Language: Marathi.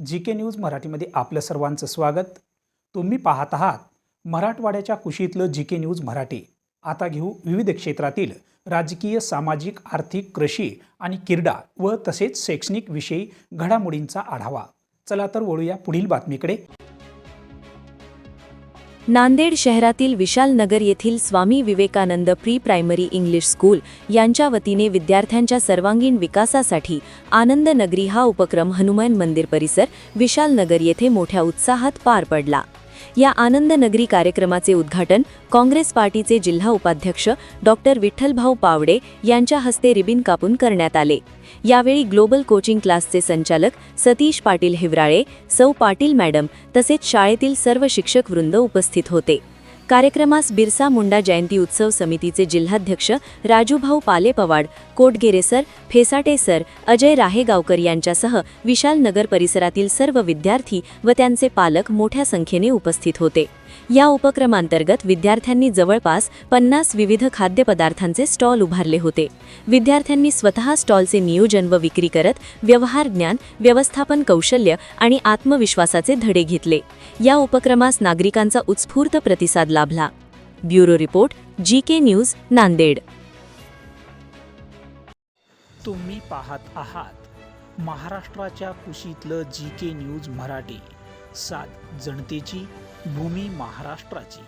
जी के न्यूज मराठीमध्ये आपलं सर्वांचं स्वागत। तुम्ही पाहत आहात मराठवाड्याच्या कुशीतलं जी के न्यूज मराठी। आता घेऊ विविध क्षेत्रातील राजकीय, सामाजिक, आर्थिक, कृषी आणि क्रीडा व तसेच शैक्षणिक विषयी घडामोडींचा आढावा। चला तर वळूया पुढील बातमीकडे। नांदेड शहरातील विशाल नगर येथील Swami Vivekananda pre primary English school यांच्या वतीने विद्यार्थ्यांच्या सर्वांगीण विकासासाठी आनंद नगरी हा उपक्रम हनुमान मंदिर परिसर विशाल नगर येथे मोठ्या उत्साहात पार पडला। या आनंद नगरी कार्यक्रमाचे उद्घाटन काँग्रेस पार्टीचे जिल्हा उपाध्यक्ष डॉक्टर विठ्ठलभाऊ पावडे यांच्या हस्ते रिबीन कापून करण्यात आले। यावेळी ग्लोबल कोचिंग क्लासचे संचालक सतीश पाटील हिवराळे, सौ पाटील मॅडम तसेच शाळेतील सर्व शिक्षक वृंद उपस्थित होते। कार्यक्रमास बिरसा मुंडा जयंती उत्सव समितीचे जिल्हाध्यक्ष राजूभाऊ पाले पवाड, कोटगेरे सर, फेसाटे सर, अजय राहेगावकर यांच्यासह विशाल नगर परिसरातील सर्व विद्यार्थी व त्यांचे पालक मोठ्या संख्येने उपस्थित होते। या उपक्रमांतर्गत विद्यार्थ्यांनी जवळपास 50 विविध खाद्यपदार्थांचे स्टॉल उभारले होते। विद्यार्थ्यांनी स्वतः स्टॉलचे नियोजन व विक्री करत व्यवहार ज्ञान, व्यवस्थापन कौशल्य आणि आत्मविश्वासाचे धडे घेतले। या उपक्रमास नागरिकांचा उत्स्फूर्त प्रतिसाद लाभला। ब्युरो रिपोर्ट, जी के न्यूज, नांदेड। तुम्ही पाहत आहात महाराष्ट्राच्या कुशीतलं जी के न्यूज मराठी। सात जनतेची, भूमी महाराष्ट्राची।